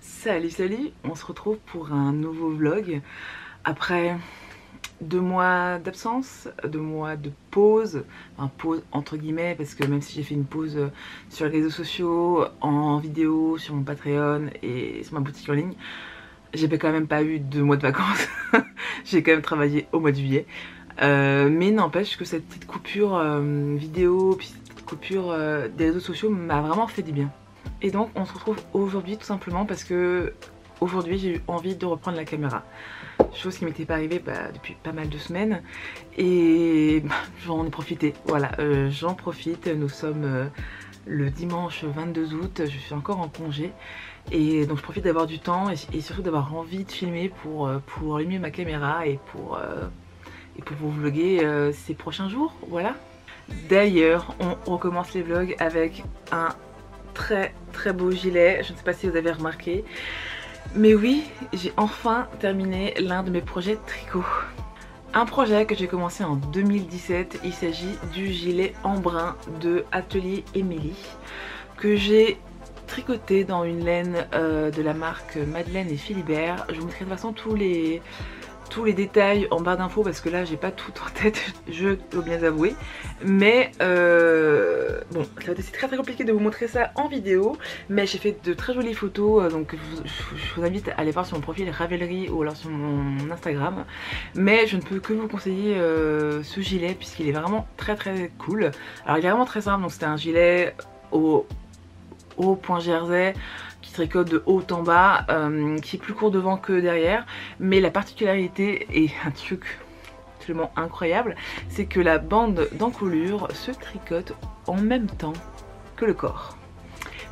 Salut, on se retrouve pour un nouveau vlog après 2 mois d'absence, 2 mois de pause, enfin pause entre guillemets parce que même si j'ai fait une pause sur les réseaux sociaux, en vidéo, sur mon Patreon et sur ma boutique en ligne, j'ai quand même pas eu 2 mois de vacances, j'ai quand même travaillé au mois de juillet, mais n'empêche que cette petite coupure vidéo, puis cette petite coupure des réseaux sociaux m'a vraiment fait du bien. Et donc on se retrouve aujourd'hui tout simplement parce que aujourd'hui j'ai eu envie de reprendre la caméra. Chose qui m'était pas arrivée depuis pas mal de semaines. Et j'en ai profité, voilà, j'en profite. Nous sommes le dimanche 22 août, je suis encore en congé. Et donc je profite d'avoir du temps et surtout d'avoir envie de filmer pour allumer ma caméra et pour vous vlogger ces prochains jours, voilà. D'ailleurs, on recommence les vlogs avec un très beau gilet, je ne sais pas si vous avez remarqué, mais oui, j'ai enfin terminé l'un de mes projets tricot. Un projet que j'ai commencé en 2017, il s'agit du gilet en brun de Atelier Émilie que j'ai tricoté dans une laine de la marque Madeleine et Philibert. Je vous mettrai de toute façon tous les détails en barre d'infos parce que là j'ai pas tout en tête, je dois bien avouer, mais bon, ça va être très compliqué de vous montrer ça en vidéo, mais j'ai fait de très jolies photos, donc je vous invite à aller voir sur mon profil Ravelry ou alors sur mon Instagram, mais je ne peux que vous conseiller ce gilet puisqu'il est vraiment très cool. Alors il est vraiment très simple, donc c'était un gilet au point jersey qui tricote de haut en bas, qui est plus court devant que derrière, mais la particularité et un truc absolument incroyable, c'est que la bande d'encolure se tricote en même temps que le corps.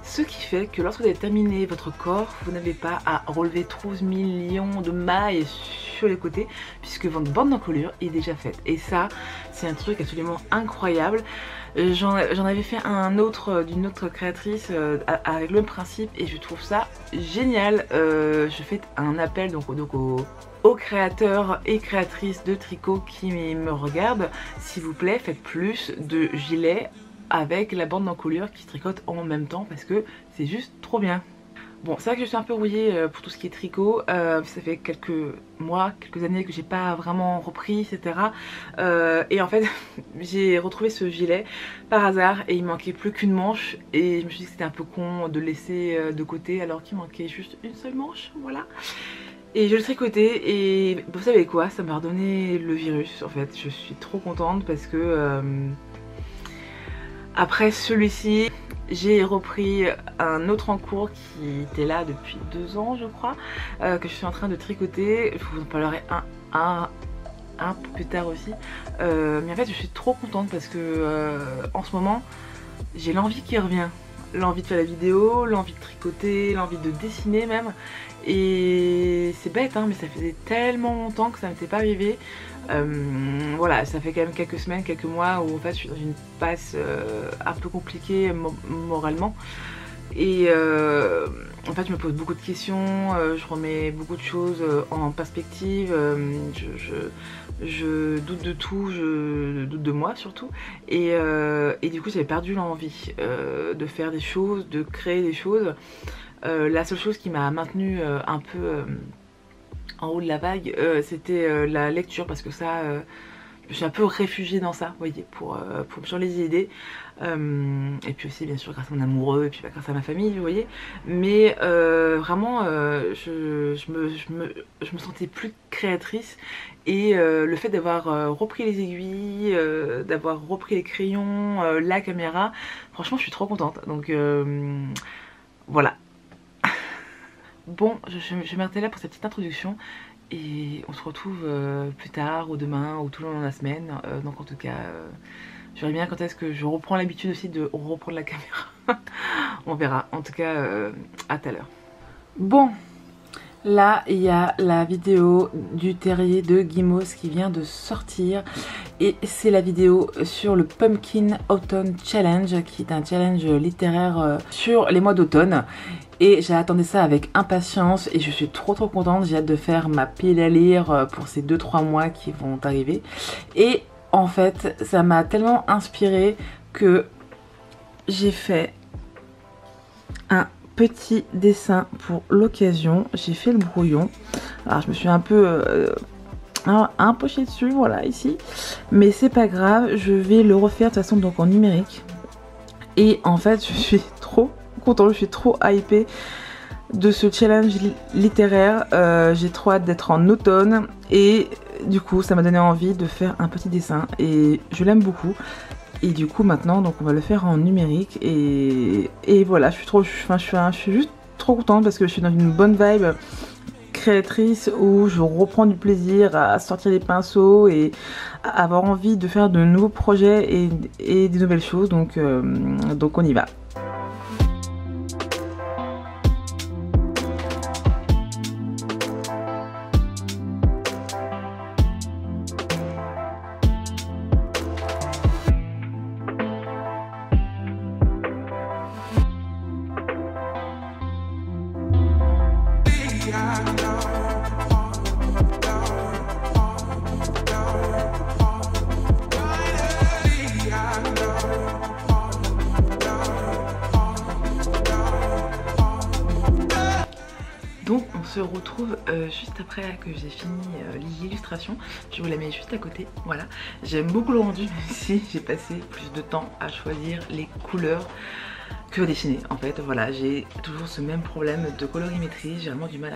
Ce qui fait que lorsque vous avez terminé votre corps, vous n'avez pas à relever 12 millions de mailles sur les côtés puisque votre bande d'encolure est déjà faite. Et ça, c'est un truc absolument incroyable. J'en avais fait un autre d'une autre créatrice avec le même principe et je trouve ça génial. Je fais un appel donc aux créateurs et créatrices de tricot qui me regardent. S'il vous plaît, faites plus de gilets avec la bande d'encolure qui tricote en même temps parce que c'est juste trop bien. Bon, c'est vrai que je suis un peu rouillée pour tout ce qui est tricot, ça fait quelques mois, quelques années que j'ai pas vraiment repris, etc. Et en fait, j'ai retrouvé ce gilet par hasard et il manquait plus qu'une manche et je me suis dit que c'était un peu con de le laisser de côté alors qu'il manquait juste une seule manche, voilà. Et je l'ai tricoté et vous savez quoi, ça m'a redonné le virus en fait. Je suis trop contente parce que après celui-ci, j'ai repris un autre en cours qui était là depuis 2 ans je crois, que je suis en train de tricoter. Je vous en parlerai un peu plus tard aussi. Mais en fait je suis trop contente parce que en ce moment j'ai l'envie qui revient. L'envie de faire la vidéo, l'envie de tricoter, l'envie de dessiner même. Et c'est bête hein, mais ça faisait tellement longtemps que ça ne m'était pas arrivé. Voilà, ça fait quand même quelques semaines, quelques mois où en fait je suis dans une passe un peu compliquée moralement. Et en fait je me pose beaucoup de questions, je remets beaucoup de choses en perspective, je doute de tout, je doute de moi surtout. Et du coup j'avais perdu l'envie de faire des choses, de créer des choses. La seule chose qui m'a maintenue un peu en haut de la vague, c'était la lecture parce que ça, je suis un peu réfugiée dans ça, vous voyez, pour me changer les idées. Et puis aussi bien sûr grâce à mon amoureux et puis grâce à ma famille, vous voyez. Mais vraiment, je me sentais plus créatrice et le fait d'avoir repris les aiguilles, d'avoir repris les crayons, la caméra, franchement je suis trop contente. Donc voilà. Bon, je vais m'arrêter là pour cette petite introduction et on se retrouve plus tard ou demain ou tout le long de la semaine. Donc en tout cas, je verrai bien quand est-ce que je reprends l'habitude aussi de reprendre la caméra. On verra. En tout cas, à tout à l'heure. Bon, là il y a la vidéo du terrier de Guimauve qui vient de sortir. Et c'est la vidéo sur le Pumpkin Autumn Challenge, qui est un challenge littéraire sur les mois d'automne. Et j'attendais ça avec impatience et je suis trop contente. J'ai hâte de faire ma pile à lire pour ces 2-3 mois qui vont arriver. Et en fait, ça m'a tellement inspirée que j'ai fait un petit dessin pour l'occasion. J'ai fait le brouillon. Alors je me suis un peu chié dessus, voilà, ici. Mais c'est pas grave, je vais le refaire de toute façon donc en numérique. Et en fait, je suis trop contente, je suis trop hypée de ce challenge littéraire. J'ai trop hâte d'être en automne et du coup ça m'a donné envie de faire un petit dessin et je l'aime beaucoup. Et du coup maintenant donc on va le faire en numérique et voilà, je suis juste trop contente parce que je suis dans une bonne vibe créatrice où je reprends du plaisir à sortir les pinceaux et à avoir envie de faire de nouveaux projets et des nouvelles choses, donc on y va. Donc on se retrouve juste après que j'ai fini l'illustration. Je vous la mets juste à côté, voilà. J'aime beaucoup le rendu, même si j'ai passé plus de temps à choisir les couleurs que dessiner. En fait, voilà, j'ai toujours ce même problème de colorimétrie. J'ai vraiment du mal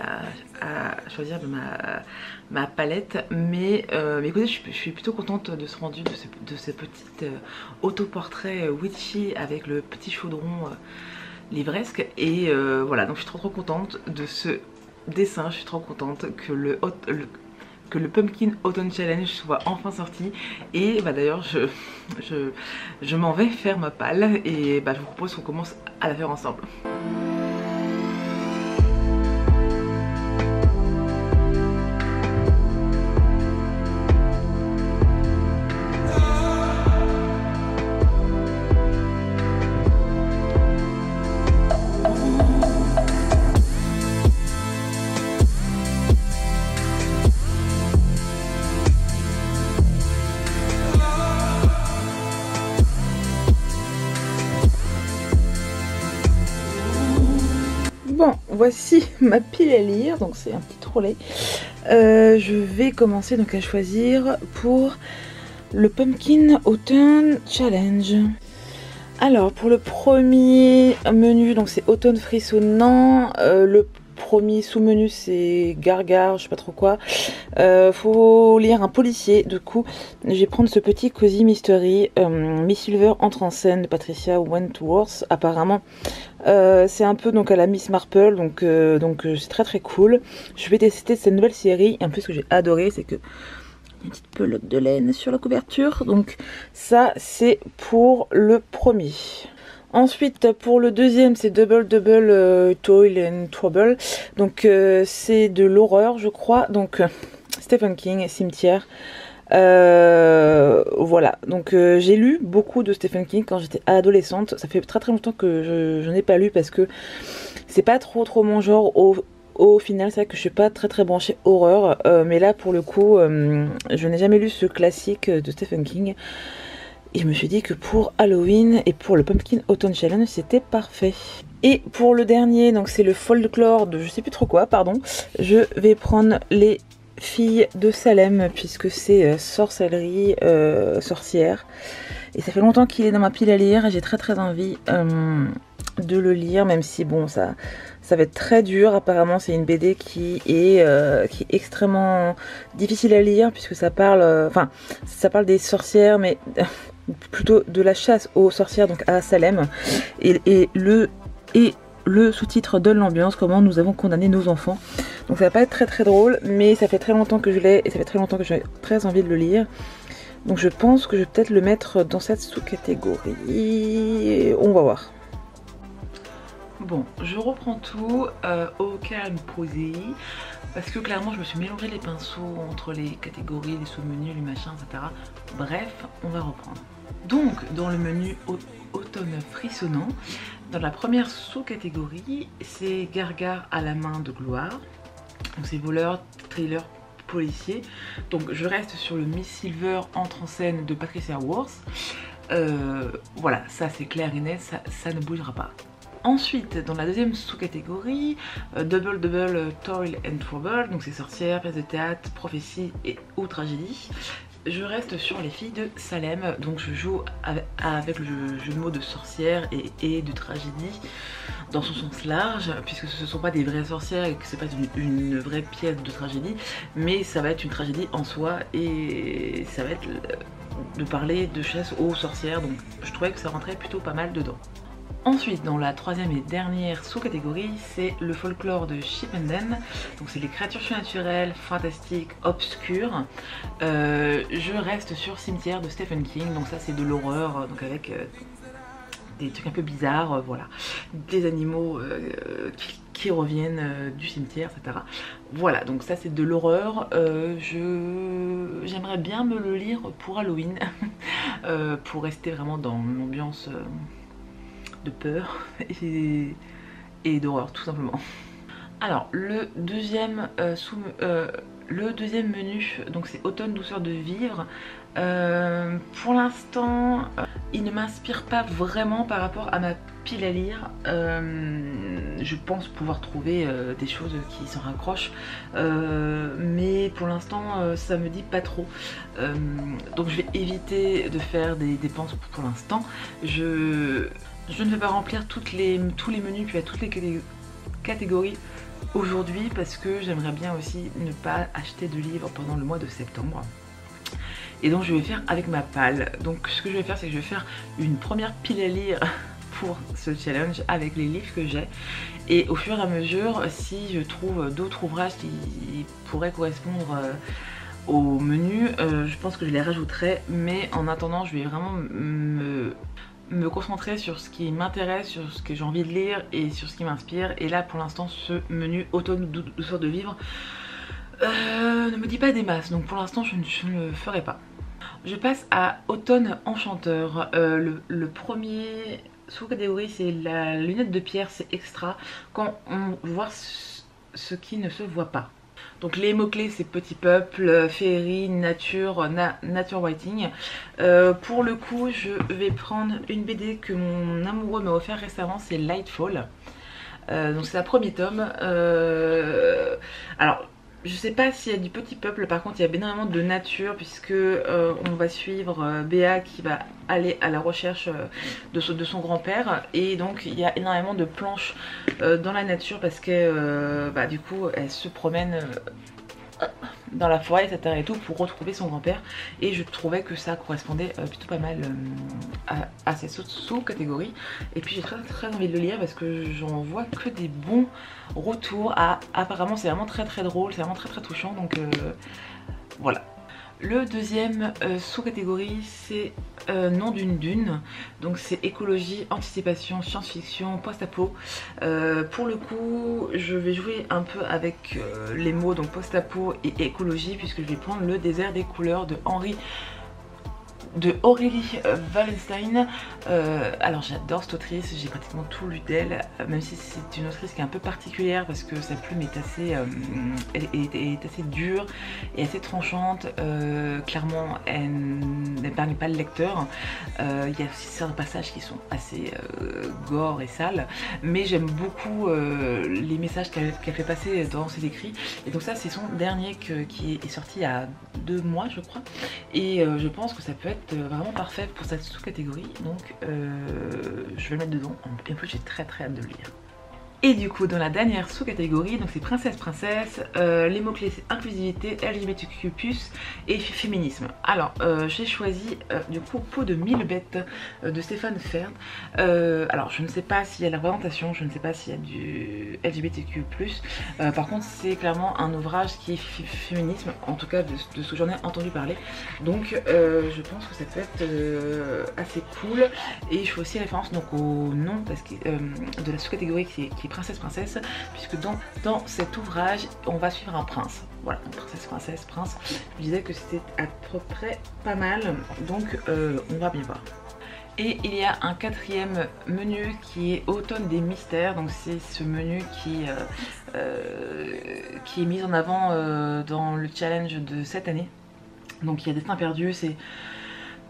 à choisir ma palette. Mais écoutez, je suis plutôt contente de ce rendu, de ce petit autoportrait witchy avec le petit chaudron livresque. Et voilà, donc je suis trop contente de ce dessin. Je suis trop contente que le Pumpkin Autumn Challenge soit enfin sorti. Et bah d'ailleurs je m'en vais faire ma palle et bah je vous propose qu'on commence à la faire ensemble. Bon, voici ma pile à lire, donc c'est un petit trolley. Je vais commencer donc à choisir pour le Pumpkin Autumn Challenge. Alors pour le premier menu, donc c'est automne frissonnant. Le premier sous-menu c'est Gargare, je sais pas trop quoi. Faut lire un policier. Du coup, je vais prendre ce petit Cozy Mystery. Miss Silver entre en scène de Patricia Wentworth. Apparemment, c'est un peu donc à la Miss Marple, donc c'est très cool. Je vais tester cette nouvelle série. Et en plus, ce que j'ai adoré, c'est que une petite pelote de laine sur la couverture. Donc ça, c'est pour le premier. Ensuite, pour le deuxième, c'est Double Toil and Trouble. Donc c'est de l'horreur, je crois. Donc Stephen King, Cimetière. Voilà, donc j'ai lu beaucoup de Stephen King quand j'étais adolescente. Ça fait très longtemps que je n'ai pas lu parce que c'est pas trop mon genre au final. C'est vrai que je suis pas très branchée horreur, mais là pour le coup je n'ai jamais lu ce classique de Stephen King et je me suis dit que pour Halloween et pour le Pumpkin Autumn Challenge c'était parfait. Et pour le dernier, donc c'est le folklore de je sais plus trop quoi, pardon, je vais prendre les Filles de Salem puisque c'est sorcellerie, sorcière, et ça fait longtemps qu'il est dans ma pile à lire et j'ai très envie de le lire, même si bon ça va être très dur. Apparemment c'est une BD qui est extrêmement difficile à lire puisque ça parle des sorcières, mais plutôt de la chasse aux sorcières, donc à Salem, et le sous-titre donne l'ambiance, comment nous avons condamné nos enfants. Donc ça va pas être très drôle, mais ça fait très longtemps que je l'ai et ça fait très longtemps que j'ai très envie de le lire. Donc je pense que je vais peut-être le mettre dans cette sous-catégorie. On va voir. Bon, je reprends tout au calme posé, parce que clairement je me suis mélangé les pinceaux entre les catégories, les sous-menus, les machins, etc. Bref, on va reprendre. Donc dans le menu automne frissonnant, dans la première sous-catégorie, c'est Gargare à la main de gloire. Donc c'est voleur, thriller, policier. Donc je reste sur le Miss Silver entre en scène de Patricia Worth. Voilà, ça c'est clair et net, ça ne bougera pas. Ensuite, dans la deuxième sous-catégorie, Double Double Toil and Trouble, donc c'est sorcière, pièce de théâtre, prophétie et ou tragédie. Je reste sur les filles de Salem, donc je joue avec le jeu de mots de sorcière et de tragédie dans son sens large, puisque ce ne sont pas des vraies sorcières et que c'est pas une vraie pièce de tragédie, mais ça va être une tragédie en soi et ça va être de parler de chasse aux sorcières, donc je trouvais que ça rentrait plutôt pas mal dedans. Ensuite, dans la troisième et dernière sous-catégorie, c'est le folklore de Shippenden. Donc c'est les créatures surnaturelles, fantastiques, obscures. Je reste sur Cimetière de Stephen King, donc ça c'est de l'horreur, donc avec des trucs un peu bizarres, voilà. Des animaux qui reviennent du cimetière, etc. Voilà, donc ça c'est de l'horreur. J'aimerais bien me le lire pour Halloween, pour rester vraiment dans l'ambiance de peur et d'horreur tout simplement. Alors le deuxième menu, donc c'est Automne douceur de vivre. Pour l'instant il ne m'inspire pas vraiment par rapport à ma pile à lire. Je pense pouvoir trouver des choses qui s'en raccrochent, mais pour l'instant ça me dit pas trop, donc je vais éviter de faire des dépenses pour l'instant. Je ne vais pas remplir tous les menus puis à toutes les catégories aujourd'hui parce que j'aimerais bien aussi ne pas acheter de livres pendant le mois de septembre. Et donc je vais faire avec ma palle. Donc ce que je vais faire, c'est que je vais faire une première pile à lire pour ce challenge avec les livres que j'ai. Et au fur et à mesure, si je trouve d'autres ouvrages qui pourraient correspondre au menu, je pense que je les rajouterai. Mais en attendant, je vais vraiment me concentrer sur ce qui m'intéresse, sur ce que j'ai envie de lire et sur ce qui m'inspire. Et là pour l'instant ce menu Automne douceur de vivre ne me dit pas des masses, donc pour l'instant je ne le ferai pas. Je passe à Automne enchanteur. Le premier sous-catégorie c'est la lunette de pierre, c'est extra, quand on voit ce qui ne se voit pas. Donc les mots-clés c'est petit peuple, féerie, nature, nature writing. Pour le coup je vais prendre une BD que mon amoureux m'a offert récemment, c'est Lightfall. Donc c'est un premier tome. Alors je sais pas s'il y a du petit peuple, par contre il y a énormément de nature puisque on va suivre Béa qui va aller à la recherche de son grand-père, et donc il y a énormément de planches dans la nature parce que du coup elle se promène dans la forêt, etc. et tout pour retrouver son grand-père, et je trouvais que ça correspondait plutôt pas mal à ces sous-catégories. Et puis j'ai très envie de le lire parce que j'en vois que des bons retours. Apparemment c'est vraiment très drôle, c'est vraiment très touchant, donc voilà. Le deuxième sous-catégorie c'est Nom d'une dune, donc c'est écologie, anticipation, science-fiction, post-apo. Pour le coup je vais jouer un peu avec les mots, donc post-apo et écologie, puisque je vais prendre Le désert des couleurs de Aurélie Wallenstein. Alors j'adore cette autrice, j'ai pratiquement tout lu d'elle, même si c'est une autrice qui est un peu particulière parce que sa plume est assez, est assez dure et assez tranchante. Clairement elle n'épargne pas le lecteur. Il y a aussi certains passages qui sont assez gore et sales, mais j'aime beaucoup les messages qu'elle fait passer dans ses écrits. Et donc ça c'est son dernier qui est sorti il y a 2 mois je crois, et je pense que ça peut être vraiment parfait pour cette sous-catégorie, donc je vais le mettre dedans. Et en plus j'ai très hâte de le lire. Et du coup dans la dernière sous-catégorie, donc c'est princesse, les mots-clés c'est inclusivité, LGBTQ+, et féminisme. Alors j'ai choisi du coup Peau de 1000 bêtes de Stéphane Ferd. Alors je ne sais pas s'il y a la représentation, je ne sais pas s'il y a du LGBTQ+, par contre c'est clairement un ouvrage qui est féminisme, en tout cas de ce que j'en ai entendu parler, donc je pense que ça peut être assez cool. Et je fais aussi référence donc au nom parce que, de la sous-catégorie qui est princesse, puisque dans cet ouvrage on va suivre un prince. Voilà, princesse, prince. Je disais que c'était à peu près pas mal, donc on va bien voir. Et il y a un quatrième menu qui est Automne des mystères, donc c'est ce menu qui est mis en avant dans le challenge de cette année. Donc il y a Destin perdu, c'est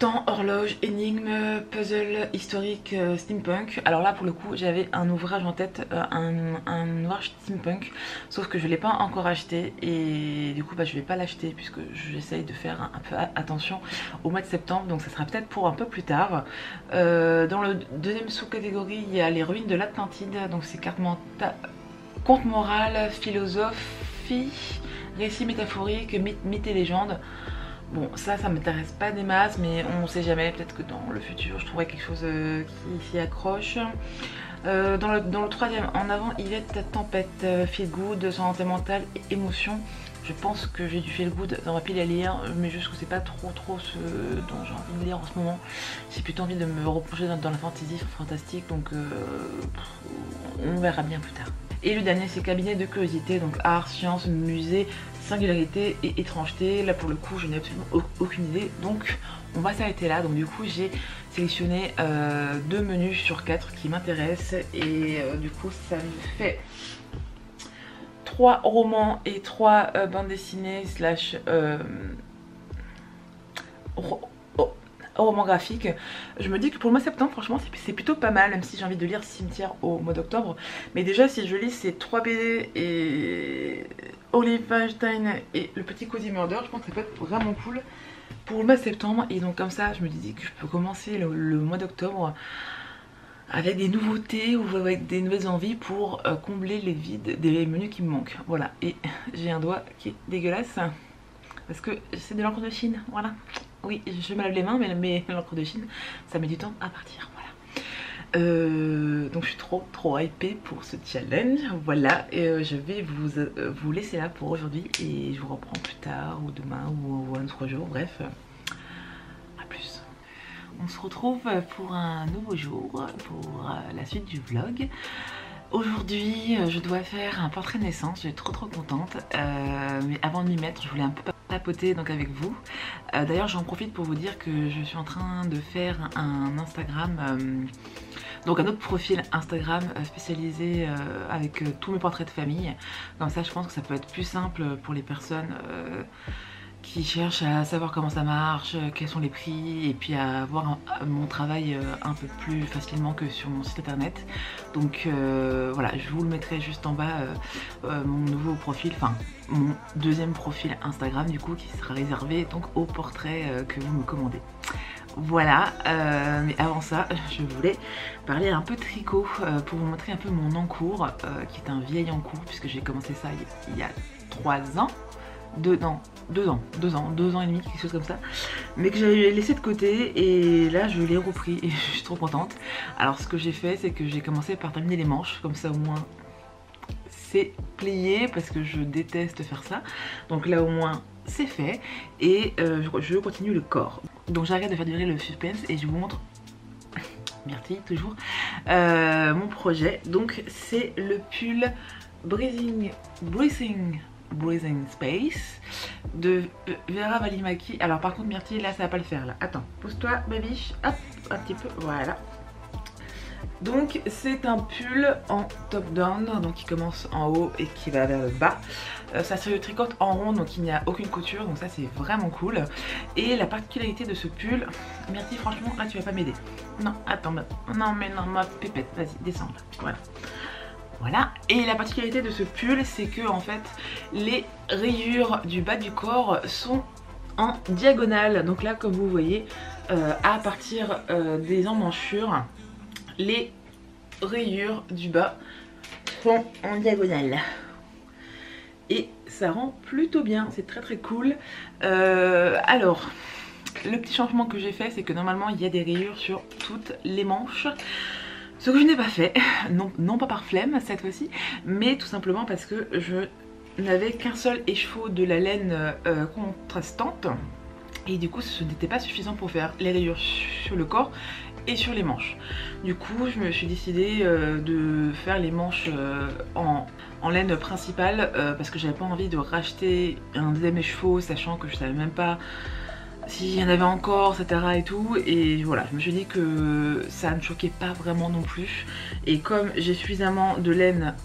temps, horloge, énigme, puzzle, historique, steampunk. Alors là pour le coup j'avais un ouvrage en tête, un ouvrage steampunk, sauf que je ne l'ai pas encore acheté et du coup bah, je vais pas l'acheter puisque j'essaye de faire un peu attention au mois de septembre, donc ça sera peut-être pour un peu plus tard. Dans le deuxième sous-catégorie il y a les ruines de l'Atlantide, donc c'est conte moral, philosophie, récit métaphorique, mythe et légende. Bon, ça m'intéresse pas des masses, mais on sait jamais, peut-être que dans le futur je trouverai quelque chose qui s'y accroche. Dans le troisième, en avant, Yvette Tempête, feel good, santé mentale et émotion. Je pense que j'ai du feel good dans ma pile à lire, mais juste que c'est pas trop ce dont j'ai envie de lire en ce moment. J'ai plutôt envie de me replonger dans la fantasy fantastique, donc on verra bien plus tard. Et le dernier c'est cabinet de curiosité, donc art, sciences, musée, singularité et étrangeté. Là pour le coup je n'ai absolument aucune idée, donc on va s'arrêter là. Donc du coup j'ai sélectionné 2 menus sur 4 qui m'intéressent et du coup ça me fait 3 romans et 3 bandes dessinées slash roman graphique. Je me dis que pour le mois de septembre franchement c'est plutôt pas mal, même si j'ai envie de lire Cimetière au mois d'octobre. Mais déjà si je lis ces 3 BD et Olive Weinstein et Le Petit Cozy Murder, je pense que ça peut être vraiment cool pour le mois de septembre. Et donc comme ça je me dis que je peux commencer le mois d'octobre avec des nouveautés ou avec des nouvelles envies pour combler les vides des menus qui me manquent. Voilà, et j'ai un doigt qui est dégueulasse parce que c'est de l'encre de Chine, voilà. Oui, je me lave les mains, mais l'encre de Chine, ça met du temps à partir, voilà. Donc je suis trop hypée pour ce challenge, voilà. Et je vais vous laisser là pour aujourd'hui et je vous reprends plus tard, ou demain, ou un autre jour, bref. À plus. On se retrouve pour un nouveau jour, pour la suite du vlog. Aujourd'hui, je dois faire un portrait de naissance, je suis trop contente. Mais avant de m'y mettre, je voulais un peu papoter donc avec vous. D'ailleurs, j'en profite pour vous dire que je suis en train de faire un Instagram, donc un autre profil Instagram spécialisé avec tous mes portraits de famille. Comme ça, je pense que ça peut être plus simple pour les personnes qui cherchent à savoir comment ça marche, quels sont les prix, et puis à voir mon travail un peu plus facilement que sur mon site internet. Donc voilà, je vous le mettrai juste en bas, mon nouveau profil, enfin mon deuxième profil Instagram du coup, qui sera réservé donc aux portraits que vous me commandez. Voilà, mais avant ça, je voulais parler un peu tricot pour vous montrer un peu mon encours, qui est un vieil encours puisque j'ai commencé ça il y a 3 ans. 2 ans et demi, quelque chose comme ça, mais que j'avais laissé de côté et là je l'ai repris et je suis trop contente. Alors ce que j'ai fait, c'est que j'ai commencé par terminer les manches, comme ça au moins c'est plié parce que je déteste faire ça. Donc là au moins c'est fait et je continue le corps. Donc j'arrête de faire durer le suspense et je vous montre, Myrtille toujours, mon projet. Donc c'est le pull Breathing Space de Vera Valimaki. Alors par contre Myrtille là ça va pas le faire là. Attends, pose-toi babiche, hop, un petit peu, voilà. Donc c'est un pull en top down, donc qui commence en haut et qui va vers le bas. Ça se tricote en rond, donc il n'y a aucune couture, donc ça c'est vraiment cool. Et la particularité de ce pull, Myrtille franchement là tu vas pas m'aider. Non, attends, non mais non ma pépette, vas-y descends là, voilà. Voilà, et la particularité de ce pull, c'est que en fait les rayures du bas du corps sont en diagonale. Donc là comme vous voyez, à partir des emmanchures, les rayures du bas sont en diagonale. Et ça rend plutôt bien, c'est très cool. Alors, le petit changement que j'ai fait, c'est que normalement il y a des rayures sur toutes les manches. Ce que je n'ai pas fait, non pas par flemme cette fois-ci, mais tout simplement parce que je n'avais qu'un seul écheveau de la laine contrastante. Et du coup ce n'était pas suffisant pour faire les rayures sur le corps et sur les manches. Du coup je me suis décidée de faire les manches en laine principale parce que j'avais pas envie de racheter un deuxième écheveau, sachant que je savais même pas s'il y en avait encore, etc. et tout. Et voilà, je me suis dit que ça ne choquait pas vraiment non plus. Et comme j'ai suffisamment de laine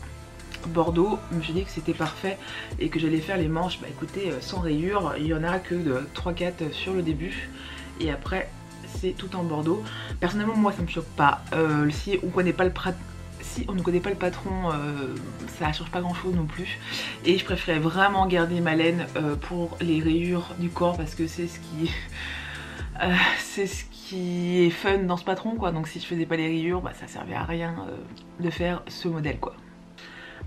bordeaux, je me suis dit que c'était parfait et que j'allais faire les manches, bah écoutez, sans rayures. Il y en a que de 3-4 sur le début et après c'est tout en bordeaux. Personnellement moi ça me choque pas, si on connaît pas le si on ne connaît pas le patron, ça change pas grand chose non plus. Et je préférais vraiment garder ma laine pour les rayures du corps parce que c'est ce qui est fun dans ce patron quoi. Donc si je faisais pas les rayures, bah, ça servait à rien de faire ce modèle quoi.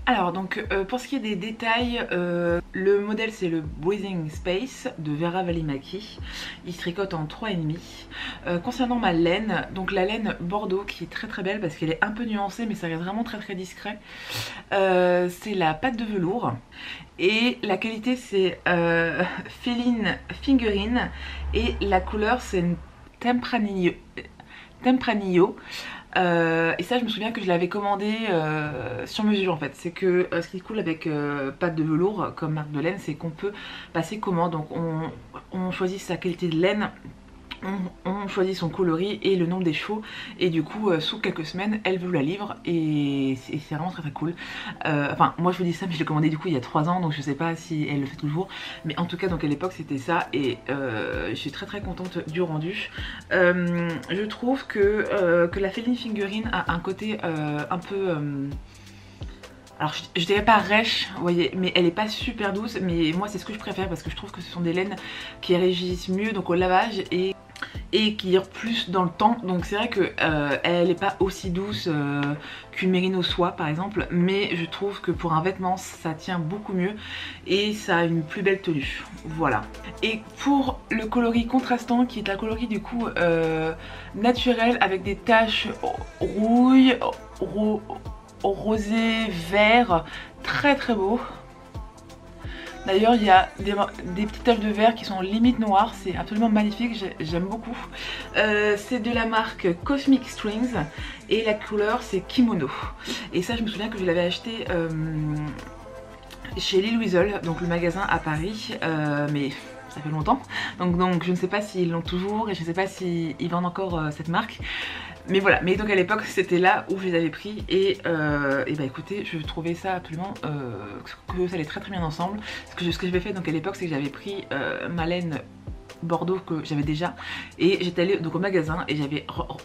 Alors donc pour ce qui est des détails, le modèle c'est le Breathing Space de Vera Välimäki. Il se tricote en 3,5. Concernant ma laine, donc la laine Bordeaux qui est très très belle parce qu'elle est un peu nuancée mais ça reste vraiment très très discret. C'est la pâte de velours et la qualité c'est Feline Fingering et la couleur c'est Tempranillo. Et ça je me souviens que je l'avais commandé sur mesure en fait. C'est que ce qui est cool avec pâte de velours comme marque de laine, c'est qu'on peut passer commande. Donc on choisit sa qualité de laine, on choisit son coloris et le nombre des chevaux et du coup sous quelques semaines elle vous la livre et c'est vraiment très très cool. Enfin moi je vous dis ça mais je l'ai commandé du coup il y a 3 ans donc je sais pas si elle le fait toujours, mais en tout cas donc à l'époque c'était ça et je suis très très contente du rendu. Je trouve que la Feline Fingering a un côté un peu alors je dirais pas rêche, vous voyez, mais elle est pas super douce, mais moi c'est ce que je préfère parce que je trouve que ce sont des laines qui régissent mieux donc au lavage et qui durent plus dans le temps. Donc c'est vrai que elle est pas aussi douce qu'une mérino soie par exemple, mais je trouve que pour un vêtement ça tient beaucoup mieux et ça a une plus belle tenue. Voilà. Et pour le coloris contrastant qui est un coloris du coup naturel avec des taches rouille, rosé, vert, très très beau. D'ailleurs il y a des petites taches de vert qui sont limite noires, c'est absolument magnifique, j'aime beaucoup. C'est de la marque Cosmic Strings et la couleur c'est Kimono. Et ça je me souviens que je l'avais acheté chez Lille Weasel, donc le magasin à Paris, mais ça fait longtemps. Donc je ne sais pas s'ils l'ont toujours et je ne sais pas s'ils vendent encore cette marque. Mais voilà, mais donc à l'époque c'était là où je les avais pris et bah écoutez, je trouvais ça absolument que ça allait très très bien ensemble. Ce que j'avais fait donc à l'époque c'est que j'avais pris ma laine Bordeaux que j'avais déjà et j'étais allée donc au magasin et j'avais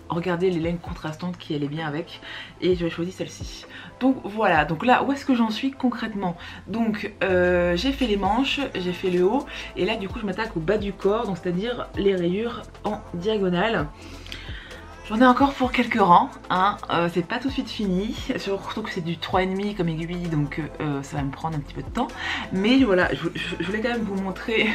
regardé les laines contrastantes qui allaient bien avec et j'avais choisi celle-ci. Donc voilà, donc là où est-ce que j'en suis concrètement? Donc j'ai fait les manches, j'ai fait le haut et là du coup je m'attaque au bas du corps, donc c'est-à-dire les rayures en diagonale. J'en ai encore pour quelques rangs, hein. C'est pas tout de suite fini, surtout que c'est du 3,5 comme aiguille donc ça va me prendre un petit peu de temps. Mais voilà, je voulais quand même vous montrer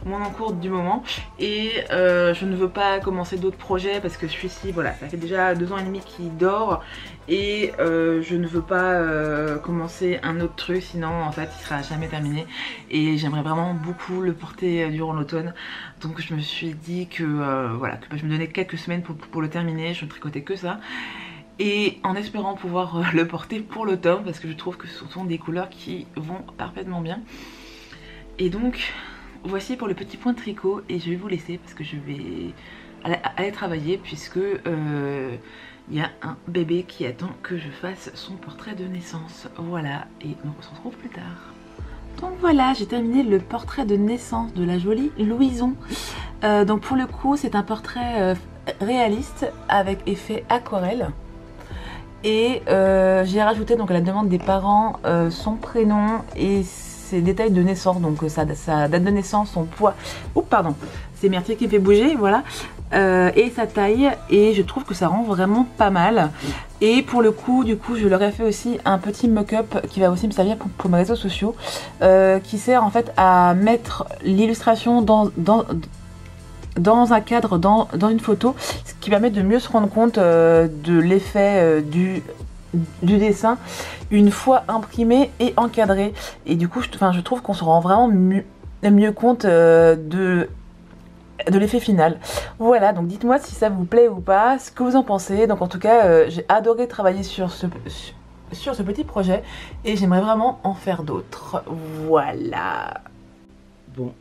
mon encours du moment et je ne veux pas commencer d'autres projets parce que celui-ci, voilà, ça fait déjà 2 ans et demi qu'il dort et je ne veux pas commencer un autre truc sinon en fait il sera jamais terminé et j'aimerais vraiment beaucoup le porter durant l'automne. Donc je me suis dit que voilà, que je me donnais quelques semaines pour le terminer, je ne tricotais que ça. Et en espérant pouvoir le porter pour l'automne parce que je trouve que ce sont des couleurs qui vont parfaitement bien. Et donc voici pour le petit point de tricot et je vais vous laisser parce que je vais aller travailler puisque il y a un bébé qui attend que je fasse son portrait de naissance. Voilà, et on se retrouve plus tard. Donc voilà, j'ai terminé le portrait de naissance de la jolie Louison. Donc pour le coup, c'est un portrait réaliste avec effet aquarelle. Et j'ai rajouté donc à la demande des parents son prénom et ses détails de naissance, donc sa date de naissance, son poids. Oups, pardon, c'est Mertier qui me fait bouger, voilà. Et sa taille, et je trouve que ça rend vraiment pas mal. Et pour le coup, du coup, je leur ai fait aussi un petit mock-up qui va aussi me servir pour mes réseaux sociaux, qui sert en fait à mettre l'illustration dans un cadre, dans une photo, ce qui permet de mieux se rendre compte de l'effet du dessin une fois imprimé et encadré. Et du coup, je trouve qu'on se rend vraiment mieux compte de l'effet final. Voilà, donc dites-moi si ça vous plaît ou pas, ce que vous en pensez. Donc en tout cas, j'ai adoré travailler sur ce petit projet et j'aimerais vraiment en faire d'autres. Voilà. Bon,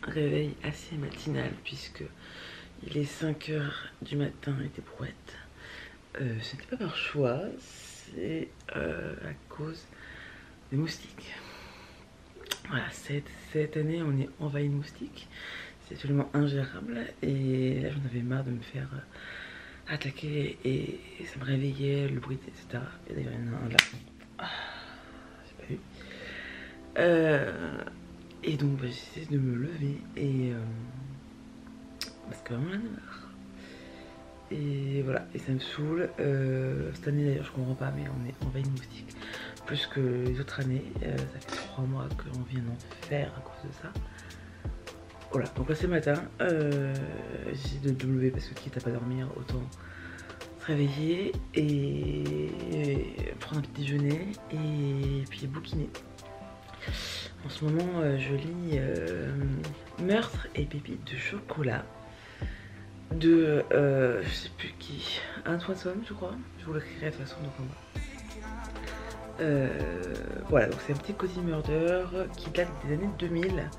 réveil assez matinal puisque il est 5 h du matin et des brouettes. Ce n'est pas par choix, c'est à cause des moustiques. Voilà, cette année on est envahi de moustiques. c'était absolument ingérable. Et là j'en avais marre de me faire attaquer et ça me réveillait, le bruit, etc. Et d'ailleurs il y en a un là. Ah, j'ai pas vu. Et donc bah, j'essaie de me lever et parce que vraiment j'en ai marre. Et voilà, et ça me saoule. Cette année d'ailleurs je comprends pas, mais on est en veille moustique plus que les autres années. Ça fait 3 mois qu'on vient d'en faire à cause de ça. Voilà, donc là c'est matin, j'essaie de me lever parce que quitte à pas dormir, autant se réveiller et prendre un petit déjeuner et puis bouquiner. En ce moment je lis Meurtre et pépites de chocolat de je sais plus qui, Antoine Somme je crois, je vous l'écrirai de toute façon donc en bas. Voilà, donc c'est un petit cozy murder qui date des années 2000,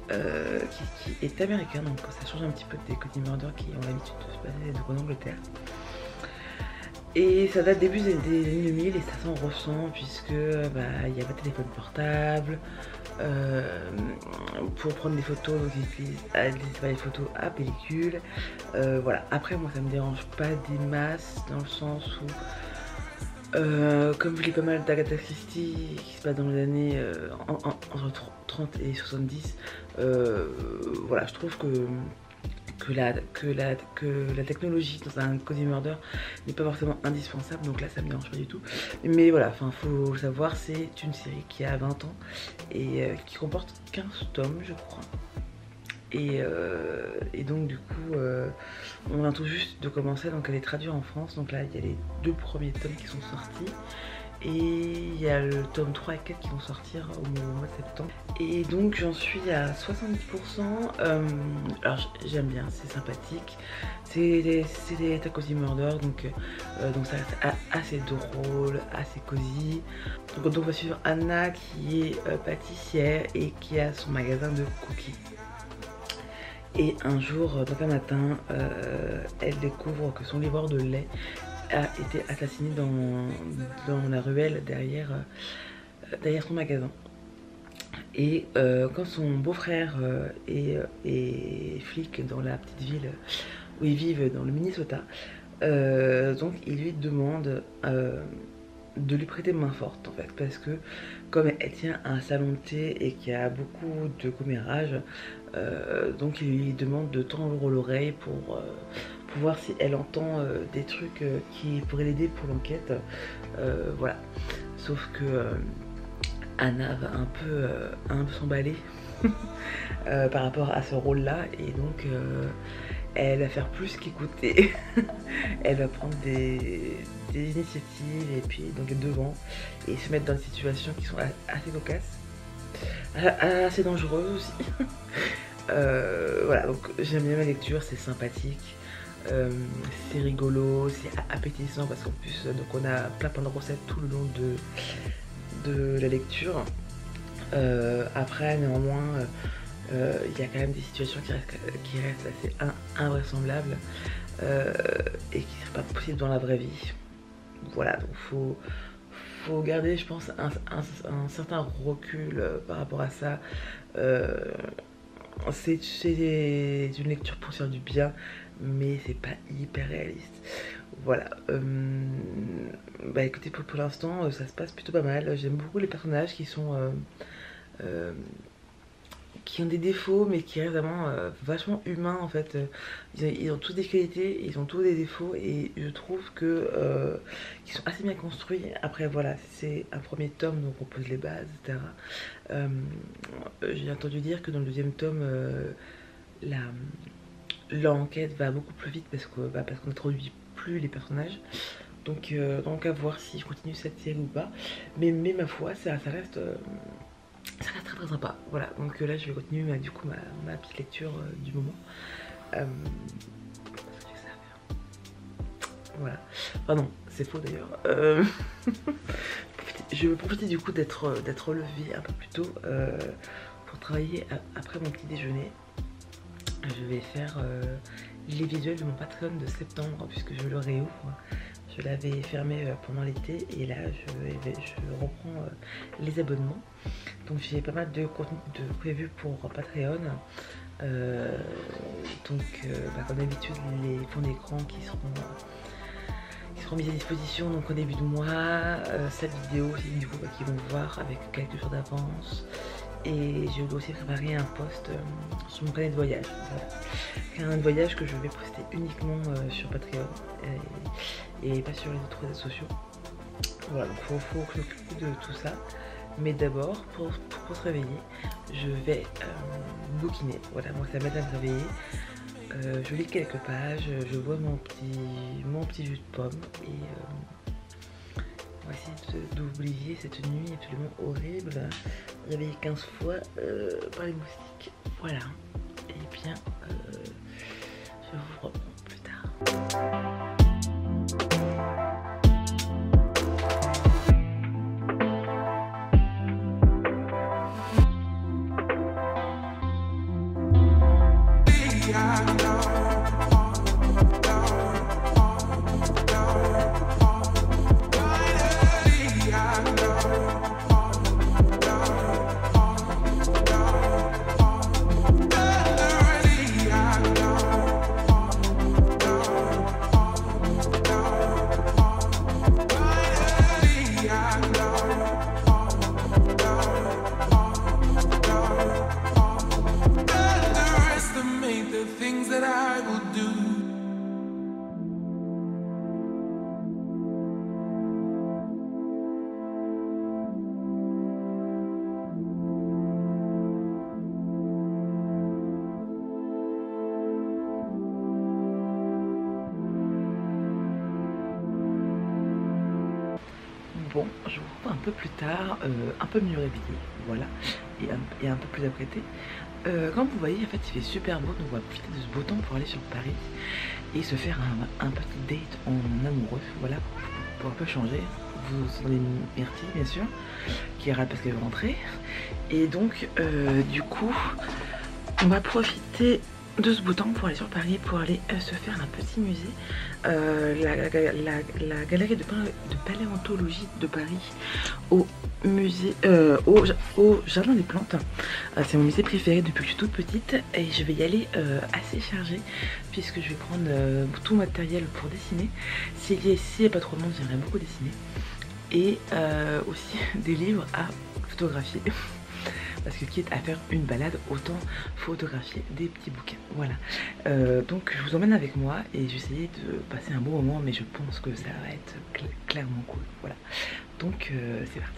qui est américain, donc ça change un petit peu des cozy murder qui ont l'habitude de se passer en Angleterre. Et ça date début des années 2000 et ça s'en ressent puisque bah, il n'y a pas de téléphone portable. Pour prendre des photos, donc ils utilisent pas les photos à pellicule. Voilà, après moi ça me dérange pas des masses dans le sens où comme je lis pas mal d'Agatha Christie qui se passe dans les années entre 30 et 70, voilà, je trouve que la technologie dans un cozy murder n'est pas forcément indispensable, donc là ça me dérange pas du tout. Mais voilà, enfin faut savoir, c'est une série qui a 20 ans et qui comporte 15 tomes je crois. Et donc du coup on vient tout juste de commencer, donc elle est traduite en France, donc là il y a les 2 premiers tomes qui sont sortis. Et il y a le tome 3 et 4 qui vont sortir au mois de septembre. Et donc j'en suis à 70%. Alors j'aime bien, c'est sympathique. C'est des cozy murder, donc ça reste assez drôle, assez cosy. Donc on va suivre Anna qui est pâtissière et qui a son magasin de cookies. Et un jour, donc un matin, elle découvre que son livreur de lait a été assassiné dans la ruelle derrière son magasin. Et quand son beau-frère est flic dans la petite ville où ils vivent dans le Minnesota, donc il lui demande de lui prêter main forte en fait, parce que comme elle tient un salon de thé et qu'il y a beaucoup de commérages, donc il lui demande de tendre l'oreille pour voir si elle entend des trucs qui pourraient l'aider pour l'enquête. Voilà, sauf que Anna va un peu s'emballer par rapport à ce rôle là, et donc elle va faire plus qu'écouter. Elle va prendre des initiatives et puis donc être devant et se mettre dans des situations qui sont assez cocasses, assez dangereuses aussi. Voilà, donc j'aime bien ma lecture, c'est sympathique, c'est rigolo, c'est appétissant parce qu'en plus donc on a plein de recettes tout le long de la lecture. Après néanmoins il y a quand même des situations qui restent assez invraisemblables et qui ne seraient pas possibles dans la vraie vie. Voilà, donc faut garder je pense un certain recul par rapport à ça. C'est une lecture pour se faire du bien, mais c'est pas hyper réaliste. Voilà, bah écoutez, pour l'instant ça se passe plutôt pas mal. J'aime beaucoup les personnages qui sont qui ont des défauts mais qui restent vraiment vachement humains en fait. Ils ont tous des qualités, ils ont tous des défauts et je trouve que qu'ils sont assez bien construits. Après voilà, c'est un premier tome donc on pose les bases, etc. J'ai entendu dire que dans le deuxième tome l'enquête va beaucoup plus vite parce qu'on n'introduit plus les personnages. Donc à voir si je continue cette série ou pas. Mais ma foi, ça reste très sympa. Voilà, donc là je vais continuer du coup ma petite lecture du moment. Voilà. Ah non, c'est faux d'ailleurs. Je vais profiter du coup d'être levée un peu plus tôt pour travailler après mon petit déjeuner. Je vais faire les visuels de mon Patreon de septembre puisque je le réouvre. Je l'avais fermé pendant l'été et là je reprends les abonnements. Donc j'ai pas mal de contenu prévu pour Patreon. Comme d'habitude, les fonds d'écran qui seront mis à disposition donc au début de mois, cette vidéo aussi du coup qu'ils vont voir avec quelques jours d'avance. Et je dois aussi préparer un post sur mon carnet de voyage. Voilà. Carnet de voyage que je vais poster uniquement sur Patreon et pas sur les autres réseaux sociaux. Voilà, donc faut que je m'occupe de tout ça. Mais d'abord, pour se réveiller, je vais bouquiner. Voilà, moi ça m'aide à me réveiller. Je lis quelques pages, je bois mon petit jus de pomme et on va essayer d'oublier cette nuit absolument horrible, réveillée 15 fois par les moustiques. Voilà, et bien je vous reprends plus tard. Bon, je vous revois un peu plus tard, un peu mieux réveillée, voilà, et un peu plus apprêtée. Comme vous voyez, en fait, il fait super beau, donc on va profiter de ce beau temps pour aller sur Paris et se faire un petit date en amoureux, voilà, pour un peu changer. Vous entendez Myrtille, bien sûr, qui râle parce qu'elle veut rentrer. Et donc, du coup, on va profiter de ce beau temps pour aller sur Paris, pour aller se faire un petit musée, la galerie de paléontologie de Paris au musée, au jardin des plantes. C'est mon musée préféré depuis que je suis toute petite et je vais y aller assez chargée puisque je vais prendre tout matériel pour dessiner. S'il n'y a pas trop de monde, j'aimerais beaucoup dessiner, et aussi des livres à photographier. Parce que quitte à faire une balade, autant photographier des petits bouquins. Voilà. Donc je vous emmène avec moi et j'essaie de passer un bon moment, mais je pense que ça va être clairement cool. Voilà. Donc c'est parti.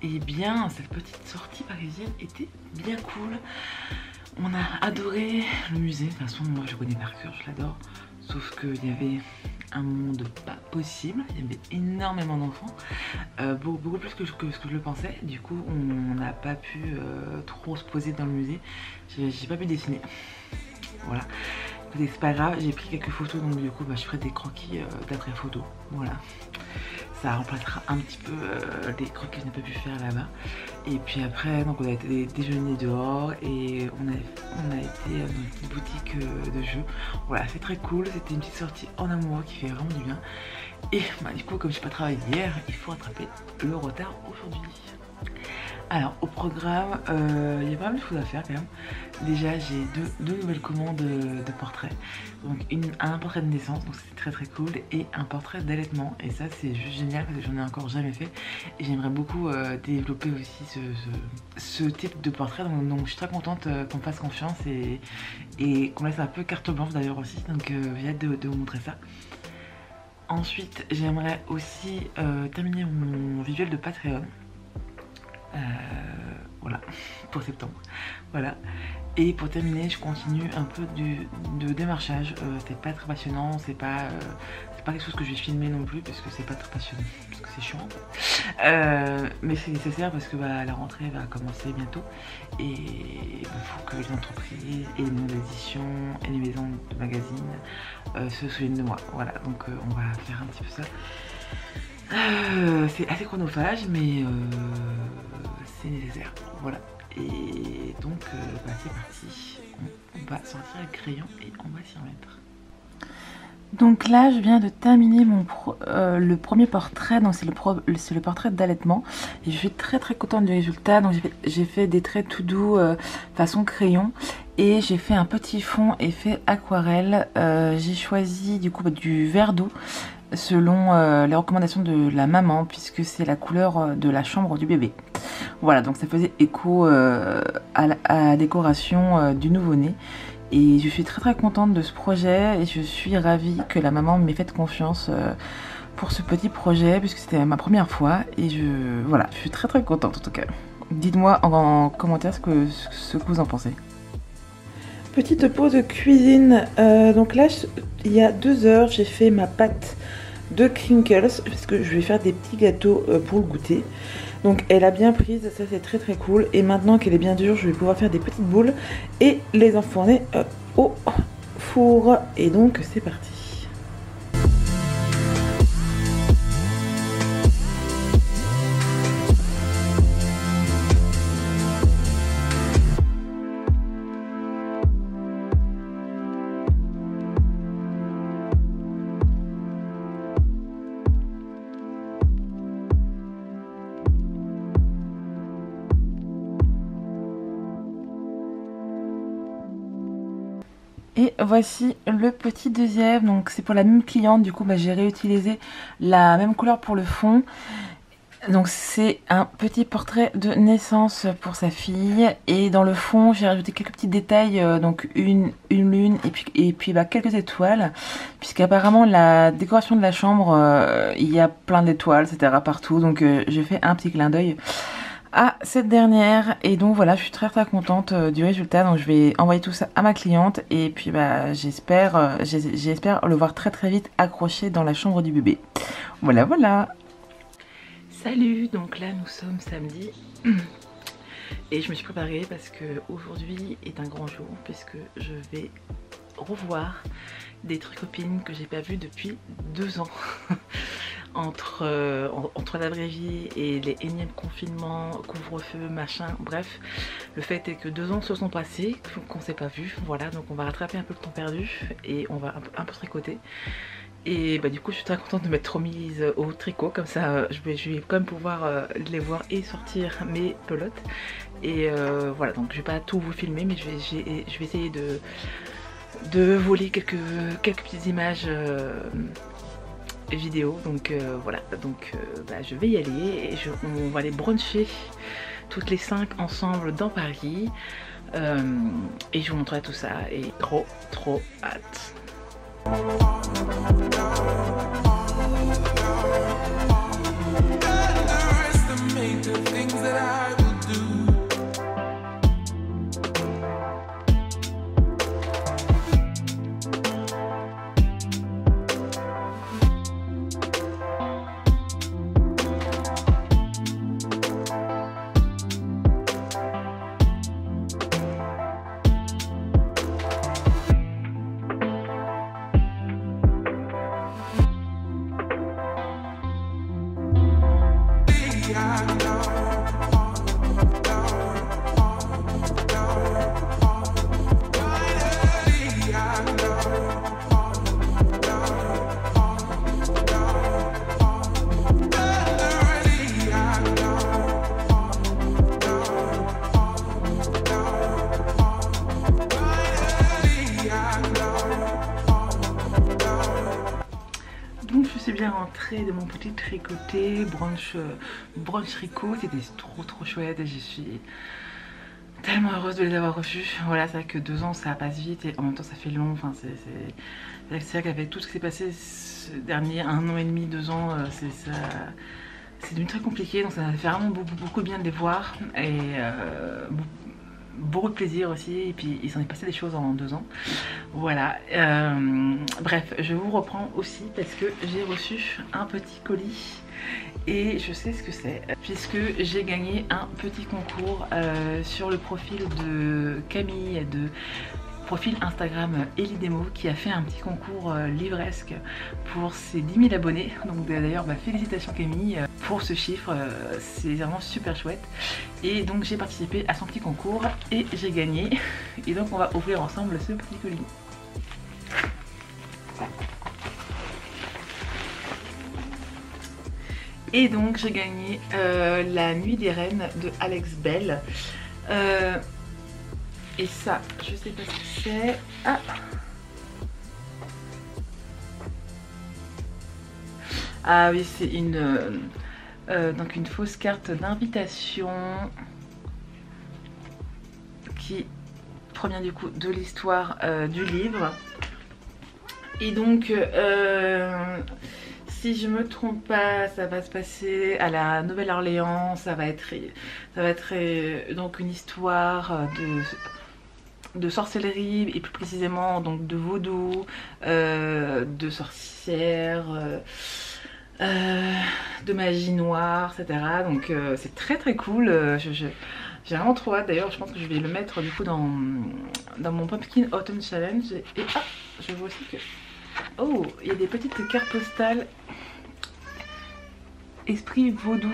Et bien, cette petite sortie parisienne était bien cool. On a adoré le musée. De toute façon, moi je connais par cœur, je l'adore. Sauf qu'il y avait un monde pas possible. Il y avait énormément d'enfants. Beaucoup plus que ce que je le pensais. Du coup, on n'a pas pu trop se poser dans le musée. J'ai pas pu dessiner. Voilà. C'est pas grave, j'ai pris quelques photos, donc du coup je ferai des croquis d'après photo. Voilà. Ça remplacera un petit peu des croquis que je n'ai pas pu faire là-bas. Et puis après, donc on a été déjeuner dehors et on a été dans une petite boutique de jeux. Voilà, c'est très cool. C'était une petite sortie en amoureux qui fait vraiment du bien. Et du coup, comme je n'ai pas travaillé hier, il faut rattraper le retard aujourd'hui. Alors au programme, il y a pas mal de choses à faire quand même. Déjà j'ai deux nouvelles commandes de portraits. Donc un portrait de naissance, donc c'est très cool, et un portrait d'allaitement. Et ça c'est juste génial parce que j'en ai encore jamais fait. Et j'aimerais beaucoup développer aussi ce type de portrait. Donc je suis très contente qu'on me fasse confiance et qu'on laisse un peu carte blanche d'ailleurs aussi. Donc j'ai hâte de vous montrer ça. Ensuite j'aimerais aussi terminer mon visuel de Patreon. Voilà, pour septembre. Voilà. Et pour terminer, je continue un peu de démarchage. C'est pas très passionnant, c'est pas quelque chose que je vais filmer non plus parce que c'est pas très passionnant, parce que c'est chiant en fait. Mais c'est nécessaire parce que la rentrée va commencer bientôt et il faut que les entreprises et les maisons d'édition et les maisons de magazines se souviennent de moi. Voilà, donc on va faire un petit peu ça. C'est assez chronophage mais c'est nécessaire, voilà. Et donc c'est parti, on va sortir le crayon et on va s'y remettre. Donc là je viens de terminer le premier portrait, donc c'est le portrait d'allaitement et je suis très contente du résultat. Donc j'ai fait des traits tout doux façon crayon et j'ai fait un petit fond effet aquarelle. J'ai choisi du coup du vert d'eau selon les recommandations de la maman puisque c'est la couleur de la chambre du bébé. Voilà, donc ça faisait écho à la décoration du nouveau-né. Et je suis très contente de ce projet et je suis ravie que la maman m'ait fait confiance pour ce petit projet puisque c'était ma première fois et voilà, je suis très contente en tout cas. Dites-moi en commentaire ce que vous en pensez. Petite pause de cuisine, donc là il y a 2 heures j'ai fait ma pâte de crinkles parce que je vais faire des petits gâteaux pour le goûter. Donc elle a bien prise, ça c'est très cool. Et maintenant qu'elle est bien dure, je vais pouvoir faire des petites boules et les enfourner au four. Et donc c'est parti. Et voici le petit deuxième, donc c'est pour la même cliente, du coup j'ai réutilisé la même couleur pour le fond. Donc c'est un petit portrait de naissance pour sa fille et dans le fond j'ai rajouté quelques petits détails, donc une lune et puis quelques étoiles, puisqu'apparemment la décoration de la chambre, il y a plein d'étoiles etc partout, donc j'ai fait un petit clin d'œil à cette dernière et donc voilà, je suis très contente du résultat. Donc je vais envoyer tout ça à ma cliente et puis j'espère le voir très vite accroché dans la chambre du bébé. Voilà. Salut, donc là nous sommes samedi et je me suis préparée parce que aujourd'hui est un grand jour puisque je vais revoir des trucs copines que j'ai pas vues depuis 2 ans. entre la vraie vie et les énièmes confinements, couvre-feu, machin, bref, le fait est que 2 ans se sont passés, qu'on s'est pas vu, voilà, donc on va rattraper un peu le temps perdu et on va un peu tricoter. Et du coup je suis très contente de m'être remise au tricot, comme ça je vais quand même pouvoir les voir et sortir mes pelotes. Et voilà, donc je vais pas tout vous filmer mais je vais essayer de voler quelques petites images vidéo, donc voilà, donc je vais y aller et on va aller bruncher toutes les 5 ensemble dans Paris et je vous montrerai tout ça et trop hâte. enregistré de mon petit tricoté, brunch tricot, c'était trop chouette et je suis tellement heureuse de les avoir reçus. Voilà, c'est vrai que 2 ans ça passe vite et en même temps ça fait long, enfin c'est vrai qu'avec tout ce qui s'est passé ce dernier 1 an et demi, 2 ans, c'est devenu très compliqué, donc ça m'a fait vraiment beaucoup de bien de les voir et beaucoup de plaisir aussi, et puis il s'en est passé des choses en 2 ans. Voilà, bref, je vous reprends aussi parce que j'ai reçu un petit colis et je sais ce que c'est puisque j'ai gagné un petit concours sur le profil de Camille de profil Instagram Elidemo qui a fait un petit concours livresque pour ses 10 000 abonnés. Donc d'ailleurs félicitations Camille pour ce chiffre, c'est vraiment super chouette. Et donc j'ai participé à son petit concours et j'ai gagné. Et donc on va ouvrir ensemble ce petit colis. Et donc j'ai gagné La Nuit des Reines de Alex Bell. Et ça, je sais pas ce que c'est. Ah, ah oui, c'est donc une fausse carte d'invitation qui provient du coup de l'histoire du livre. Et donc, si je me trompe pas, ça va se passer à la Nouvelle-Orléans. Ça va être donc une histoire de sorcellerie et plus précisément donc de vaudou, de sorcières, de magie noire, etc. Donc c'est très cool. J'ai vraiment trop hâte. D'ailleurs je pense que je vais le mettre du coup dans mon Pumpkin Autumn Challenge. Et ah, je vois aussi que oh, il y a des petites cartes postales esprit vaudou.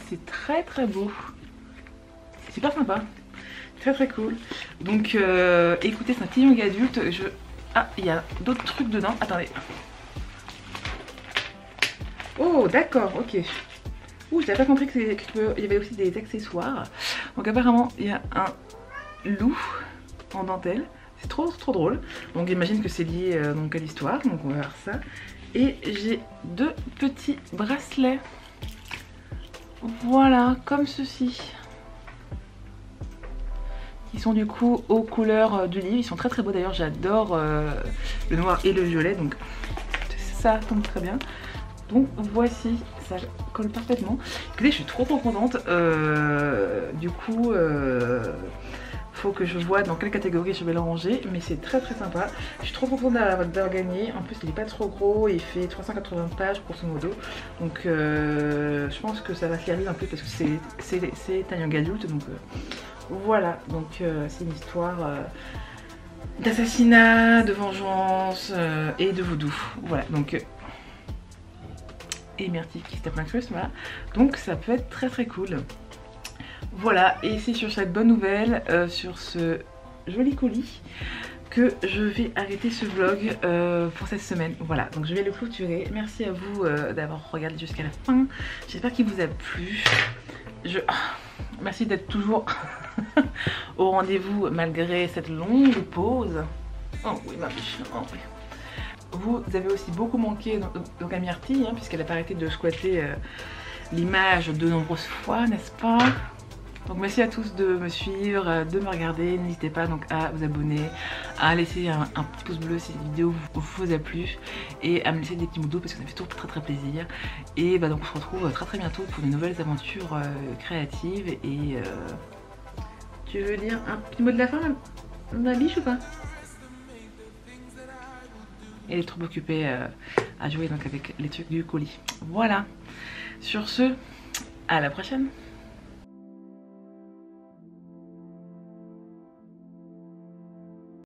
C'est très beau. C'est super sympa. Très cool. Donc écoutez, c'est un petit young adulte. Ah, il y a d'autres trucs dedans. Attendez. Oh d'accord, ok. Ouh, j'avais pas compris qu'il y avait aussi des accessoires. Donc apparemment il y a un loup en dentelle. C'est trop drôle. Donc j'imagine que c'est lié donc à l'histoire. Donc on va voir ça. Et j'ai 2 petits bracelets. Voilà, comme ceci. Ils sont du coup aux couleurs du livre. Ils sont très beaux d'ailleurs. J'adore le noir et le violet. Donc ça tombe très bien. Donc voici, ça colle parfaitement. Écoutez, je suis trop contente. Du coup, faut que je vois dans quelle catégorie je vais le ranger. Mais c'est très sympa. Je suis trop contente d'avoir gagné. En plus, il n'est pas trop gros. Il fait 380 pages grosso modo. Donc je pense que ça va se lire un peu parce que c'est un young adulte. Donc voilà. Donc c'est une histoire d'assassinat, de vengeance et de vaudou. Voilà. Donc et Myrtille qui se tape un crush, voilà. Donc ça peut être très cool. Voilà, et c'est sur cette bonne nouvelle, sur ce joli colis, que je vais arrêter ce vlog pour cette semaine. Voilà, donc je vais le clôturer. Merci à vous d'avoir regardé jusqu'à la fin. J'espère qu'il vous a plu. Merci d'être toujours au rendez-vous malgré cette longue pause. Oh oui, ma biche, oh oui. Vous avez aussi beaucoup manqué donc à Myrtille, hein, puisqu'elle a pas arrêté de squatter l'image de nombreuses fois, n'est-ce pas? Donc merci à tous de me suivre, de me regarder. N'hésitez pas donc à vous abonner, à laisser un petit pouce bleu si cette vidéo vous a plu et à me laisser des petits mots doux parce que ça me fait toujours très plaisir. Et bah donc on se retrouve très bientôt pour de nouvelles aventures créatives. Et tu veux dire un petit mot de la fin, ma biche, ou pas? Elle est trop occupée à jouer donc avec les trucs du colis. Voilà. Sur ce, à la prochaine.